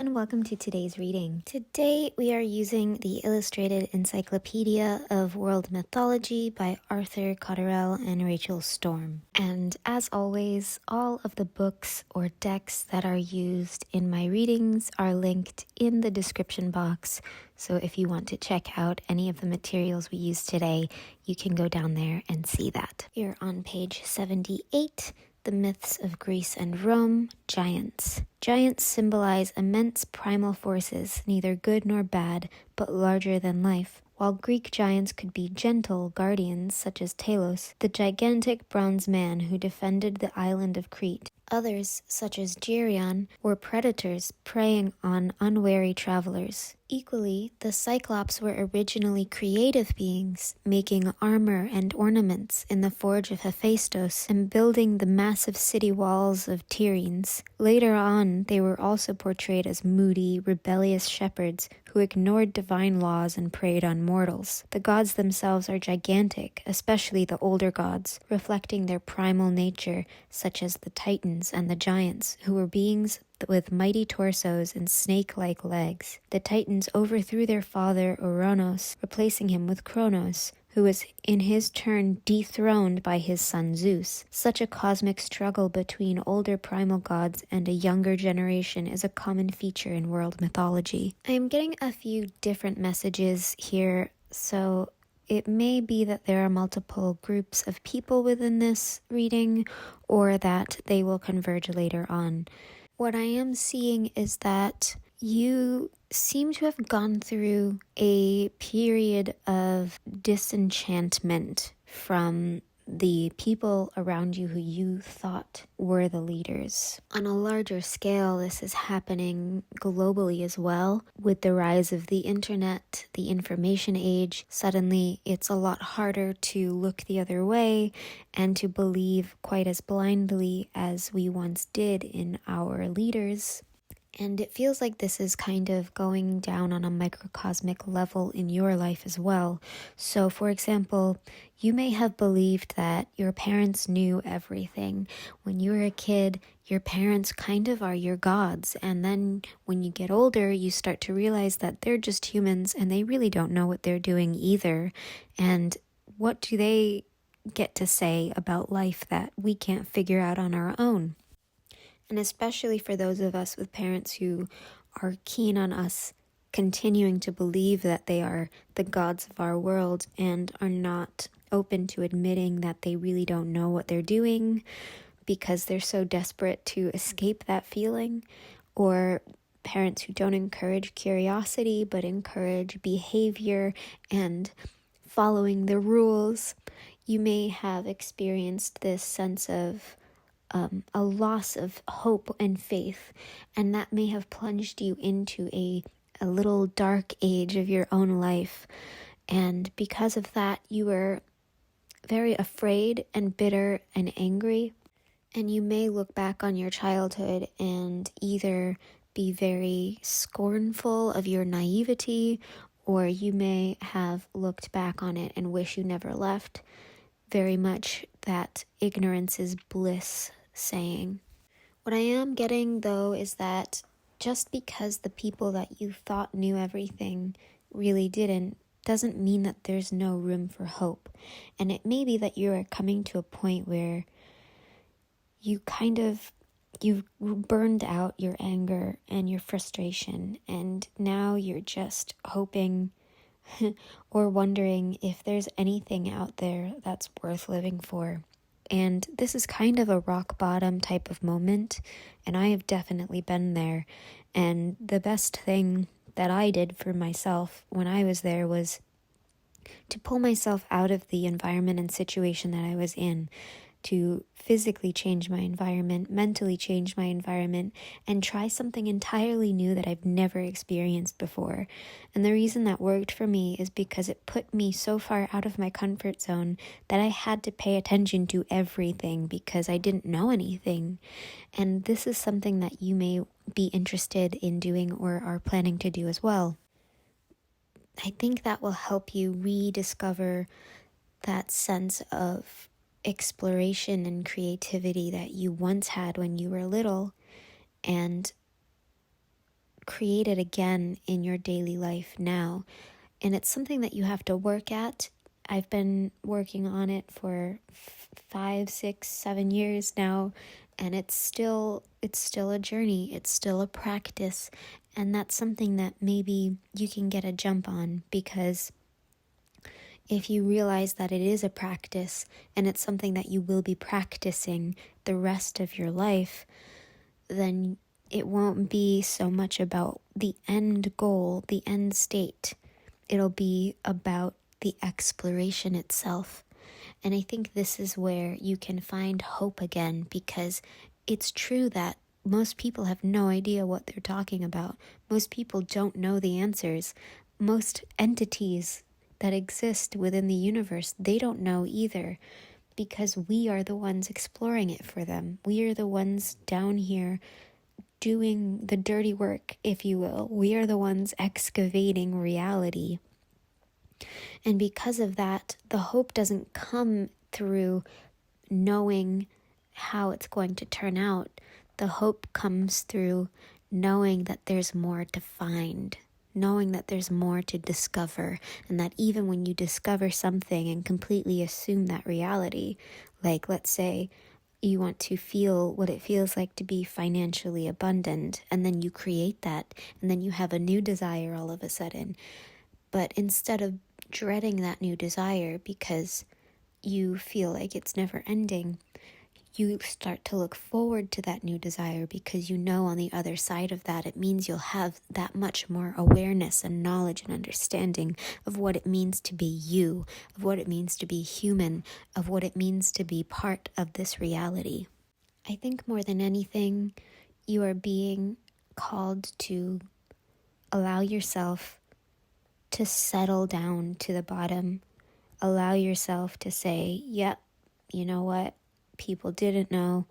and welcome to today's reading. Today we are using the Illustrated Encyclopedia of World Mythology by Arthur Cotterell and Rachel Storm. And as always, all of the books or decks that are used in my readings are linked in the description box. So if you want to check out any of the materials we use today, you can go down there and see that. We're on page 78. The myths of Greece and Rome, giants. Giants symbolize immense primal forces, neither good nor bad, but larger than life. While Greek giants could be gentle guardians such as Talos, the gigantic bronze man who defended the island of Crete. Others, such as Geryon, were predators preying on unwary travelers. Equally, the Cyclops were originally creative beings, making armor and ornaments in the forge of Hephaestus and building the massive city walls of Tiryns. Later on, they were also portrayed as moody, rebellious shepherds who ignored divine laws and preyed on mortals. The gods themselves are gigantic, especially the older gods, reflecting their primal nature, such as the Titans and the giants, who were beings with mighty torsos and snake-like legs. The Titans overthrew their father Ouranos, replacing him with Kronos, who was in his turn dethroned by his son Zeus. Such a cosmic struggle between older primal gods and a younger generation is a common feature in world mythology. I am getting a few different messages here, so it may be that there are multiple groups of people within this reading, or that they will converge later on. What I am seeing is that you seem to have gone through a period of disenchantment from the people around you who you thought were the leaders. On a larger scale, this is happening globally as well. With the rise of the internet, the information age, suddenly it's a lot harder to look the other way and to believe quite as blindly as we once did in our leaders. And it feels like this is kind of going down on a microcosmic level in your life as well. So, for example, you may have believed that your parents knew everything. When you were a kid, your parents kind of are your gods. And then when you get older, you start to realize that they're just humans and they really don't know what they're doing either. And what do they get to say about life that we can't figure out on our own? And especially for those of us with parents who are keen on us continuing to believe that they are the gods of our world and are not open to admitting that they really don't know what they're doing because they're so desperate to escape that feeling, or parents who don't encourage curiosity but encourage behavior and following the rules. You may have experienced this sense of a loss of hope and faith, and that may have plunged you into a little dark age of your own life. And because of that, you were very afraid and bitter and angry. And you may look back on your childhood and either be very scornful of your naivety, or you may have looked back on it and wish you never left. Very much that ignorance is bliss saying. What I am getting, though, is that just because the people that you thought knew everything really didn't, doesn't mean that there's no room for hope. And it may be that you are coming to a point where you've burned out your anger and your frustration, and now you're just hoping or wondering if there's anything out there that's worth living for. And this is kind of a rock bottom type of moment, and I have definitely been there. And the best thing that I did for myself when I was there was to pull myself out of the environment and situation that I was in, to physically change my environment, mentally change my environment, and try something entirely new that I've never experienced before. And the reason that worked for me is because it put me so far out of my comfort zone that I had to pay attention to everything because I didn't know anything. And this is something that you may be interested in doing or are planning to do as well. I think that will help you rediscover that sense of exploration and creativity that you once had when you were little, and create it again in your daily life now. And it's something that you have to work at. I've been working on it for 5, 6, 7 years now, and it's still a journey. It's still a practice, and that's something that maybe you can get a jump on, because if you realize that it is a practice and it's something that you will be practicing the rest of your life, then it won't be so much about the end goal, the end state. It'll be about the exploration itself. And I think this is where you can find hope again, because it's true that most people have no idea what they're talking about. Most people don't know the answers. Most entities that exist within the universe, they don't know either, because we are the ones exploring it for them. We are the ones down here doing the dirty work, if you will. We are the ones excavating reality. And because of that, the hope doesn't come through knowing how it's going to turn out. The hope comes through knowing that there's more to find, knowing that there's more to discover, and that even when you discover something and completely assume that reality, like let's say you want to feel what it feels like to be financially abundant, and then you create that, and then you have a new desire all of a sudden. But instead of dreading that new desire because you feel like it's never ending, you start to look forward to that new desire, because you know on the other side of that, it means you'll have that much more awareness and knowledge and understanding of what it means to be you, of what it means to be human, of what it means to be part of this reality. I think more than anything, you are being called to allow yourself to settle down to the bottom. Allow yourself to say, yep, you know what? People didn't know.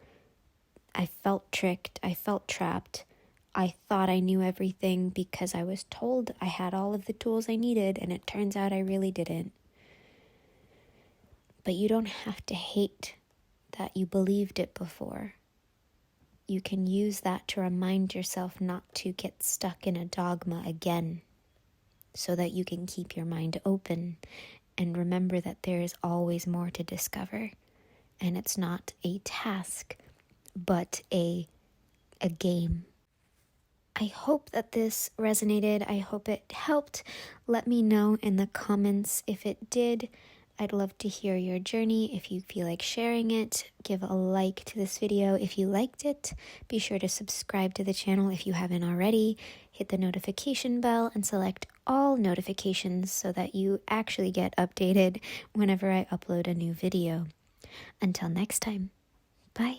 I felt tricked. I felt trapped. I thought I knew everything because I was told I had all of the tools I needed, and it turns out I really didn't. But you don't have to hate that you believed it before. You can use that to remind yourself not to get stuck in a dogma again, so that you can keep your mind open and remember that there is always more to discover. And it's not a task, but a game. I hope that this resonated. I hope it helped. Let me know in the comments if it did. I'd love to hear your journey. If you feel like sharing it, give a like to this video if you liked it. Be sure to subscribe to the channel if you haven't already. Hit the notification bell and select all notifications so that you actually get updated whenever I upload a new video. Until next time, bye.